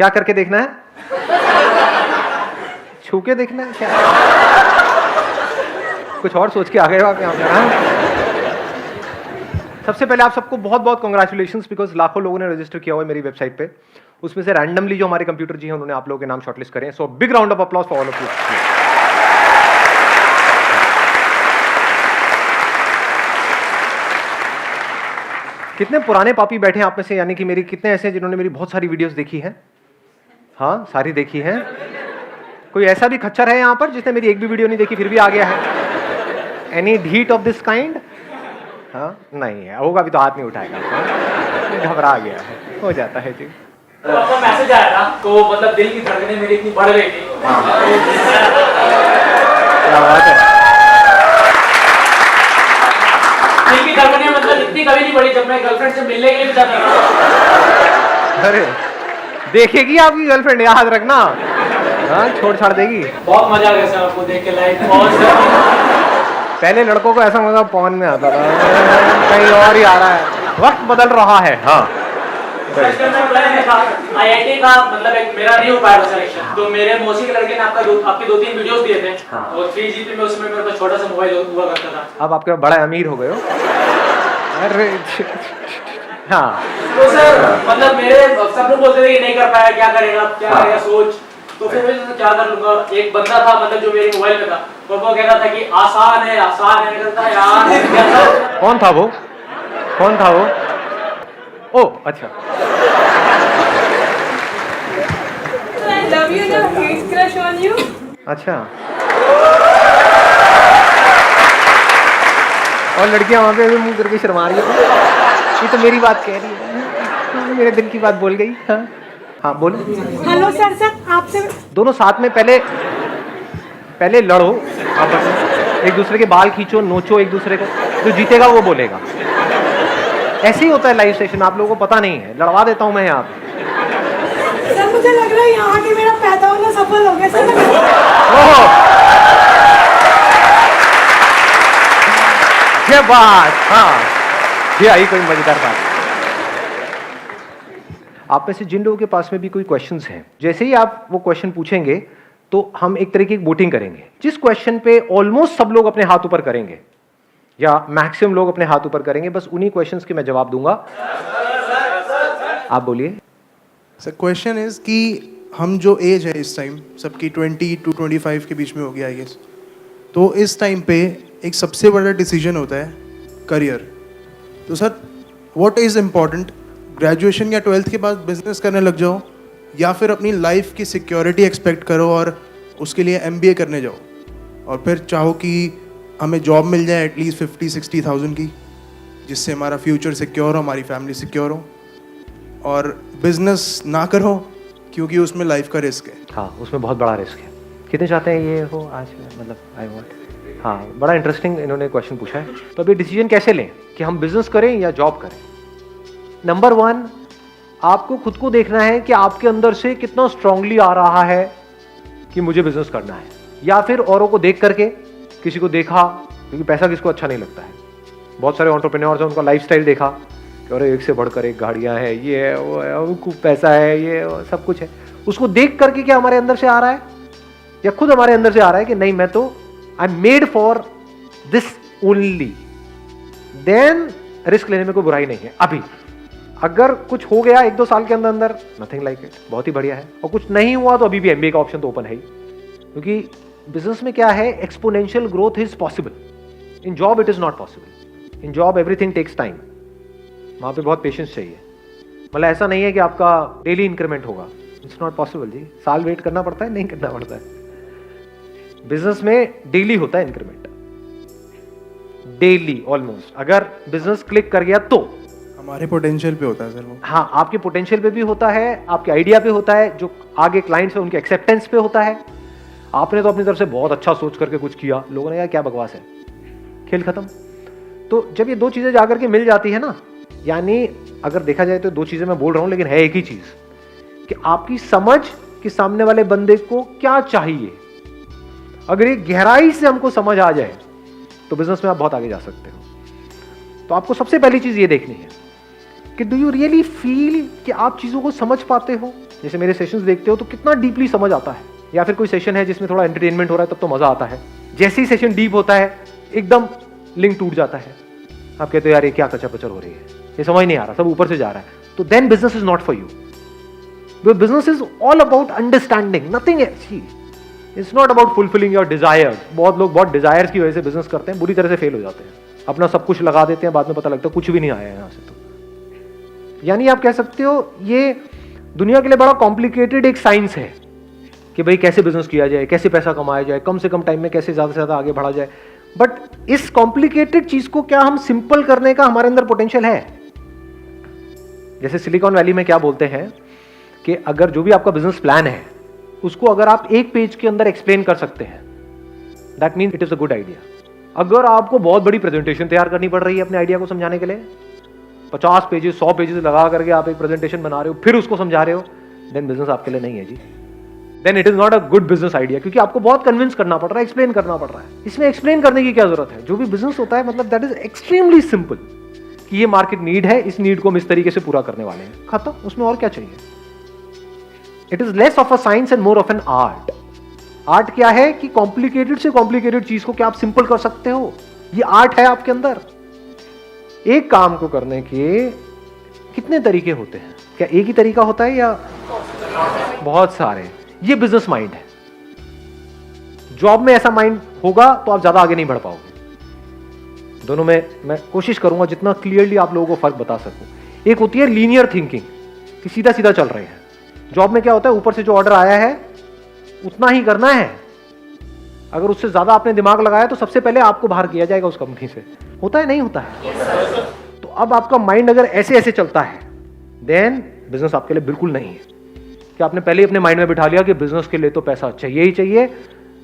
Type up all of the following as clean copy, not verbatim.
क्या करके देखना है? छू के देखना है क्या? कुछ और सोच के आ गए हो आप यहाँ पे? सबसे पहले आप सबको बहुत बहुत कॉन्ग्रेचुलेशंस, बिकॉज लाखों लोगों ने रजिस्टर किया हुआ है मेरी वेबसाइट पे। उसमें से रैंडमली जो हमारे कंप्यूटर जी हैं उन्होंने आप लोगों के नाम शॉर्टलिस्ट करे हैं। So big round of applause for all of you. कितने पुराने पापी बैठे हैं आप में से, यानी कि मेरी कितने ऐसे हैं जिन्होंने मेरी बहुत सारी वीडियोस देखी हैं? हाँ, सारी देखी हैं। कोई ऐसा भी खच्चर है यहाँ पर जिसने मेरी एक भी वीडियो नहीं देखी फिर भी आ गया है? Any deed of this kind? हाँ, नहीं है, होगा भी तो हाथ नहीं उठाएगा। घबरा गया है, हो जाता है जी। तो आपका मैसेज आया था तो मतलब दिल की धड़कनें मेरी इतनी बढ़ गई थी। क्या बात है। दिल की धड़कनें मतलब इतनी कभी नहीं बढ़ी जब मैं गर्लफ्रेंड से मिलने के लिए भी जाता था। अरे देखेगी आपकी गर्लफ्रेंड, याद रखना। हाँ, छोड़ छाड़ देगी। बहुत मजा आ गया सर आपको देख के लाइव। पहले लड़कों को ऐसा मजा पवन में आता था, कहीं और ही आ रहा है, वक्त बदल रहा है। हाँ, IIT का मतलब एक मेरा नहीं हो पाया सिलेक्शन, तो मेरे मौसी के लड़के ने आपके 2-3 वीडियोस दिए थे। हाँ। और 3GP में उसमें मेरे पास छोटा सा मोबाइल हुआ करता था। अब आपके बड़ा अमीर हो गए हो। अरे हाँ, तो सर मतलब मेरे सब लोग बोलते थे कि नहीं कर पाया, क्या करेगा सोच। तो फिर मैं क्या कर लूंगा। एक बंदा था मतलब जो मेरे मोबाइल में था, तो वो कहता था कि आसान है करता है यार। कौन था वो? ओ अच्छा। I love you ना, huge crush on you. अच्छा, और लड़कियां वहां पे मुंह करके शर्मा रही है। ये तो मेरी बात कह रही है, मेरे दिल की बात बोल गई। हाँ हाँ, बोलो। हेलो सर, आपसे दोनों साथ में पहले लड़ो आपस में, एक दूसरे के बाल खींचो, नोचो एक दूसरे को, जो जीतेगा वो बोलेगा। ऐसे ही होता है लाइव सेशन, आप लोगों को पता नहीं है। लड़वा देता हूं मैं यहाँ पे। सर मुझे लग रहा है यहाँ के मेरा पैदा होना सफल हो गया सर। ये बात, हाँ, ये आई कोई मजेदार बात। आप में से जिन लोगों के पास में भी कोई क्वेश्चंस हैं, जैसे ही आप वो क्वेश्चन पूछेंगे तो हम एक तरीके की वोटिंग करेंगे। जिस क्वेश्चन पे ऑलमोस्ट सब लोग अपने हाथ ऊपर करेंगे या मैक्सिमम लोग अपने हाथ ऊपर करेंगे, बस उन्हीं क्वेश्चंस के मैं जवाब दूंगा। आप बोलिए। सर क्वेश्चन इज कि हम जो एज है इस टाइम सबकी 20 to 25 के बीच में होगी आई गेस, तो इस टाइम पे एक सबसे बड़ा डिसीजन होता है करियर। तो sir what is important, graduation या 12th के बाद बिजनेस करने लग जाओ, या फिर अपनी लाइफ की सिक्योरिटी एक्सपेक्ट करो और उसके लिए MBA करने जाओ, और फिर चाहो कि हमें जॉब मिल जाए एटलीस्ट 50-60,000 की, जिससे हमारा फ्यूचर सिक्योर हो, हमारी फैमिली सिक्योर हो, और बिजनेस ना करो क्योंकि उसमें लाइफ का रिस्क है। हाँ, उसमें बहुत बड़ा रिस्क है। कितने चाहते हैं ये हो आज, मतलब आई वॉन्ट। हाँ, बड़ा इंटरेस्टिंग इन्होंने क्वेश्चन पूछा है। तो अभी डिसीजन कैसे लें कि हम बिजनेस करें या जॉब करें? नंबर 1, आपको खुद को देखना है कि आपके अंदर से कितना स्ट्रांगली आ रहा है कि मुझे बिजनेस करना है, या फिर औरों को देख करके, किसी को देखा, क्योंकि पैसा किसको अच्छा नहीं लगता है। बहुत सारे एंटरप्रेन्योर्स हैं, उनका लाइफस्टाइल देखा कि अरे एक से बढ़कर एक गाड़ियां हैं, ये है वो है, उनको पैसा है, ये वो, सब कुछ है। उसको देख करके क्या हमारे अंदर से आ रहा है, या खुद हमारे अंदर से आ रहा है कि नहीं, मैं तो I am made for this only, then risk लेने में कोई बुराई नहीं है। अभी अगर कुछ हो गया 1-2 साल के अंदर अंदर, नथिंग लाइक इट, बहुत ही बढ़िया है। और कुछ नहीं हुआ तो अभी भी MBA का ऑप्शन तो ओपन है ही, क्योंकि बिजनेस में क्या है, exponential growth is possible. In job it is not possible. In job everything takes time, वहां पे बहुत पेशेंस चाहिए। मतलब ऐसा नहीं है कि आपका डेली इंक्रीमेंट होगा, इट्स नॉट पॉसिबल जी। साल वेट करना पड़ता है, नहीं करना पड़ता है। बिजनेस में डेली होता है इंक्रीमेंट, डेली ऑलमोस्ट। अगर बिजनेस क्लिक कर गया तो हमारे पोटेंशियल पे होता है सर वो। हाँ, आपके पोटेंशियल पे भी होता है, आपके आइडिया पे होता है, जो आगे क्लाइंट्स है उनके एक्सेप्टेंस पे होता है। आपने तो अपनी तरफ से बहुत अच्छा सोच करके कुछ किया, लोगों ने कहा क्या बकवास है, खेल खत्म। तो जब ये 2 चीजें जाकर के मिल जाती है ना, यानी अगर देखा जाए तो 2 चीजें मैं बोल रहा हूं, लेकिन है एक ही चीज, कि आपकी समझ कि सामने वाले बंदे को क्या चाहिए, अगर ये गहराई से हमको समझ आ जाए तो बिजनेस में आप बहुत आगे जा सकते हो। तो आपको सबसे पहली चीज ये देखनी है कि डू यू रियली फील कि आप चीज़ों को समझ पाते हो? जैसे मेरे सेशंस देखते हो तो कितना डीपली समझ आता है, या फिर कोई सेशन है जिसमें थोड़ा एंटरटेनमेंट हो रहा है तब तो मज़ा आता है, जैसे ही सेशन डीप होता है एकदम लिंक टूट जाता है, आप कहते हो यार ये क्या कचर पचर हो रही है, ये समझ नहीं आ रहा, सब ऊपर से जा रहा है, तो then business is not for you. Business is all about understanding, nothing else. It's not about fulfilling your desire. बहुत लोग बहुत डिजायर्स की वजह से बिजनेस करते हैं, बुरी तरह से फेल हो जाते हैं, अपना सब कुछ लगा देते हैं, बाद में पता लगता है कुछ भी नहीं आया है यहाँ से। तो यानी आप कह सकते हो ये दुनिया के लिए बड़ा कॉम्प्लिकेटेड एक साइंस है कि भाई कैसे बिजनेस किया जाए, कैसे पैसा कमाया जाए, कम से कम टाइम में कैसे ज्यादा से ज्यादा आगे बढ़ा जाए। बट इस कॉम्प्लिकेटेड चीज को क्या हम सिंपल करने का हमारे अंदर पोटेंशियल है? जैसे सिलिकॉन वैली में क्या बोलते हैं कि अगर जो भी आपका बिजनेस प्लान है उसको अगर आप एक पेज के अंदर एक्सप्लेन कर सकते हैं, that means it is a good idea. अगर आपको बहुत बड़ी प्रेजेंटेशन तैयार करनी पड़ रही है अपने आइडिया को समझाने के लिए, 50 पेजेस 100 पेजेस लगा करके आप एक प्रेजेंटेशन बना रहे हो फिर उसको समझा रहे हो, देन बिजनेस आपके लिए नहीं है जी। Then it is not a good business idea, क्योंकि आपको बहुत कन्विंस करना पड़ रहा है, एक्सप्लेन करना पड़ रहा है। इसमें एक्सप्लेन करने की क्या जरूरत है? जो भी बिजनेस होता है मतलब दैट इज एक्सट्रीमली सिंपल कि ये मार्केट नीड है, इस नीड को हम इस तरीके से पूरा करने वाले हैं, खत्म। उसमें और क्या चाहिए? It is less of a science and more of an art. Art क्या है कि कॉम्प्लिकेटेड से कॉम्प्लिकेटेड चीज को क्या आप सिंपल कर सकते हो, ये आर्ट है आपके अंदर। एक काम को करने के कितने तरीके होते हैं? क्या एक ही तरीका होता है या बहुत सारे? ये बिजनेस माइंड है। जॉब में ऐसा माइंड होगा तो आप ज्यादा आगे नहीं बढ़ पाओगे। दोनों में मैं कोशिश करूंगा जितना क्लियरली आप लोगों को फर्क बता सकूं। एक होती है लीनियर थिंकिंग कि सीधा सीधा चल रहे हैं। जॉब में क्या होता है, ऊपर से जो ऑर्डर आया है उतना ही करना है। अगर उससे ज्यादा आपने दिमाग लगाया तो सबसे पहले आपको बाहर किया जाएगा उस कंपनी से। होता है नहीं होता है? तो अब आपका माइंड अगर ऐसे ऐसे चलता है देन बिजनेस आपके लिए बिल्कुल नहीं है। कि आपने पहले ही अपने माइंड में बिठा लिया कि बिजनेस के लिए तो पैसा चाहिए ही चाहिए,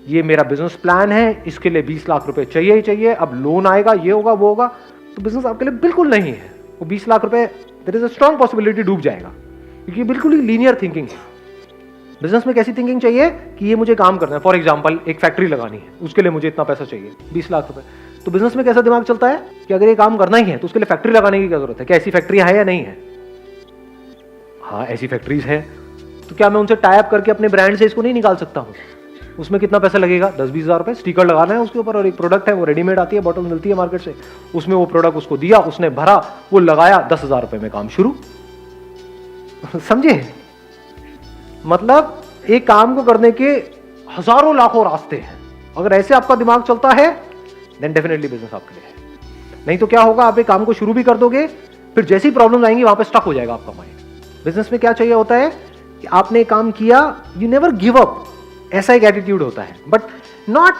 ये मेरा बिजनेस प्लान है, इसके लिए 20 लाख रुपए चाहिए ही चाहिए, अब लोन आएगा, ये होगा वो होगा, तो बिजनेस आपके लिए बिल्कुल नहीं है। वो 20 लाख रुपए there is a strong possibility डूब जाएगा, क्योंकि बिल्कुल ही लीनियर थिंकिंग है। बिजनेस में कैसी थिंकिंग चाहिए कि ये मुझे काम करना है। फॉर एग्जाम्पल एक फैक्ट्री लगानी है, उसके लिए मुझे इतना पैसा चाहिए, 20 लाख रुपए। तो बिजनेस में कैसा दिमाग चलता है कि अगर ये काम करना ही है तो उसके लिए फैक्ट्री लगाने की क्या जरूरत है? क्या ऐसी फैक्ट्री है या नहीं है? हाँ ऐसी फैक्ट्रीज है, तो क्या मैं उनसे टाई अप करके अपने ब्रांड से इसको नहीं निकाल सकता हूँ? उसमें कितना पैसा लगेगा? 10-20 हज़ार रुपए। स्टिकर लगाना है उसके ऊपर, और एक प्रोडक्ट है वो रेडीमेड आती है, बॉटल मिलती है मार्केट से, उसमें वो प्रोडक्ट उसको दिया, उसने भरा, वो लगाया, 10,000 रुपए में काम शुरू। समझे? मतलब एक काम को करने के हजारों लाखों रास्ते हैं। अगर ऐसे आपका दिमाग चलता है देन डेफिनेटली बिजनेस आपके लिए है। नहीं तो क्या होगा, आप एक काम को शुरू भी कर दोगे, फिर जैसी प्रॉब्लम आएंगी वहां पे स्टक हो जाएगा आपका माइंड। बिजनेस में क्या चाहिए होता है कि आपने काम किया, यू नेवर गिव अप, ऐसा एक एटीट्यूड होता है, बट नॉट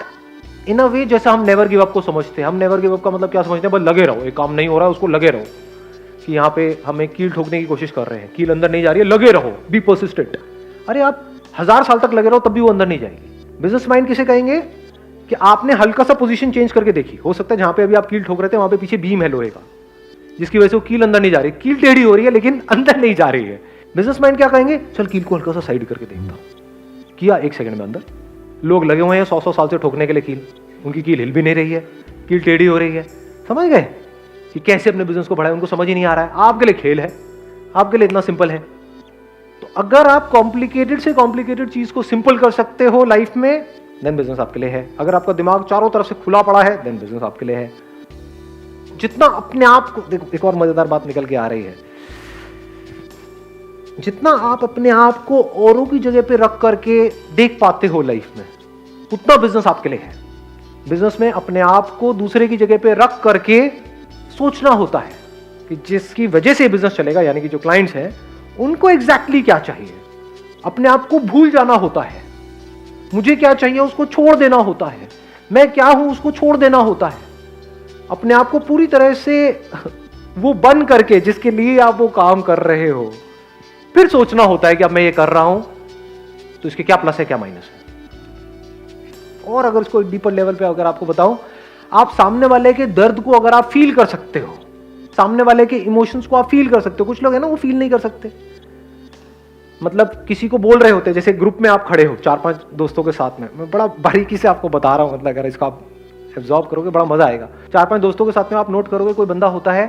इन अ वे जैसा हम नेवर गिव अप को समझते हैं। हम नेवर गिव अप का मतलब क्या समझते हैं? बस लगे रहो, एक काम नहीं हो रहा है उसको लगे रहो, कि यहाँ पे हमें कील ठोकने की कोशिश कर रहे हैं, कील अंदर नहीं जा रही है, लगे रहो, बी पर्सिस्टेंट। अरे आप 1000 साल तक लगे रहो तब भी वो अंदर नहीं जाएगी। बिजनेस माइंड किसे कहेंगे कि आपने हल्का सा पोजीशन चेंज करके देखी, हो सकता है जहां पे अभी आप कील ठोक रहे थे वहां पे पीछे बीम है लोहे का, जिसकी वजह से वो कील अंदर नहीं जा रही, कील टेढ़ी हो रही है लेकिन अंदर नहीं जा रही है। बिजनेस माइंड क्या कहेंगे? चल कील को हल्का सा साइड करके देखता, किया 1 सेकंड में अंदर। लोग लगे हुए हैं 100-100 साल से ठोकने के लिए कील, उनकी कील हिल भी नहीं रही है, कील टेढ़ी हो रही है। समझ गए कि कैसे अपने बिजनेस को बढ़ाए? उनको समझ ही नहीं आ रहा है। आपके लिए खेल है, आपके लिए इतना सिंपल है। तो अगर आप कॉम्प्लिकेटेड से कॉम्प्लिकेटेड चीज को सिंपल कर सकते हो लाइफ में, देन बिजनेस आपके लिए है। अगर आपका दिमाग चारों तरफ से खुला पड़ा है, देन बिजनेस आपके लिए है। जितना अपने आप को, देखो एक और मजेदार बात निकल के आ रही है, जितना आप अपने आप को औरों की जगह पे रख करके देख पाते हो लाइफ में, उतना बिजनेस आपके लिए है। बिजनेस में अपने आप को दूसरे की जगह पे रख करके सोचना होता है कि जिसकी वजह से बिजनेस चलेगा, यानी कि जो क्लाइंट्स हैं उनको एग्जैक्टली क्या चाहिए। अपने आप को भूल जाना होता है, मुझे क्या चाहिए उसको छोड़ देना होता है, मैं क्या हूं उसको छोड़ देना होता है। अपने आप को पूरी तरह से वो बन करके जिसके लिए आप वो काम कर रहे हो, फिर सोचना होता है कि अब मैं ये कर रहा हूं तो इसके क्या प्लस है क्या माइनस है। और अगर इसको डीपर लेवल पे अगर आपको बताऊं, आप सामने वाले के दर्द को अगर आप फील कर सकते हो, सामने वाले के इमोशंस को आप फील कर सकते हो। कुछ लोग है ना वो फील नहीं कर सकते, मतलब किसी को बोल रहे होते हैं, जैसे ग्रुप में आप खड़े हो 4-5 दोस्तों के साथ में, मैं बड़ा बारीकी से आपको बता रहा हूं, मतलब अगर इसको आप एब्जॉर्ब करोगे बड़ा मजा आएगा। 4-5 दोस्तों के साथ में आप नोट करोगे, कोई बंदा होता है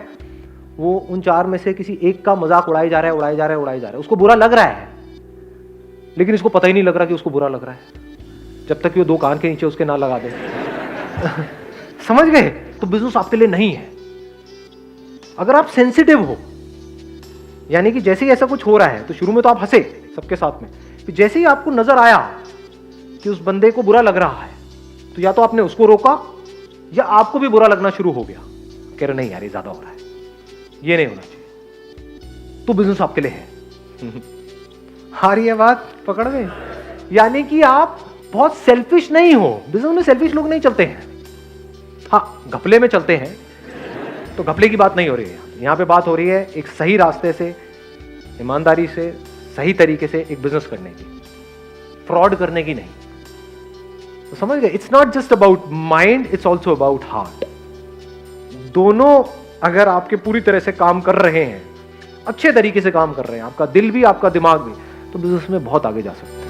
वो उन 4 में से किसी एक का मजाक उड़ाई जा रहा है, उसको बुरा लग रहा है, लेकिन इसको पता ही नहीं लग रहा कि उसको बुरा लग रहा है, जब तक कि वो 2 कान के नीचे उसके ना लगा दे। समझ गए? तो बिजनेस आपके लिए नहीं है। अगर आप सेंसिटिव हो, यानी कि जैसे ही ऐसा कुछ हो रहा है तो शुरू में तो आप हंसे सबके साथ में, फिर जैसे ही आपको नजर आया कि उस बंदे को बुरा लग रहा है, तो या तो आपने उसको रोका या आपको भी बुरा लगना शुरू हो गया, कह रहे नहीं यार ये ज्यादा हो रहा है, ये नहीं होना चाहिए। तो बिजनेस आपके लिए है। आ रही है बात पकड़ में? यानी कि आप बहुत सेल्फिश नहीं हो। बिजनेस में सेल्फिश लोग नहीं चलते हैं, हाँ घपले में चलते हैं, तो घपले की बात नहीं हो रही है यहाँ पे। बात हो रही है एक सही रास्ते से, ईमानदारी से, सही तरीके से एक बिजनेस करने की, फ्रॉड करने की नहीं। तो समझ गए? It's not just about mind, it's also about heart. दोनों अगर आपके पूरी तरह से काम कर रहे हैं, अच्छे तरीके से काम कर रहे हैं, आपका दिल भी आपका दिमाग भी, तो बिजनेस में बहुत आगे जा सकते हैं।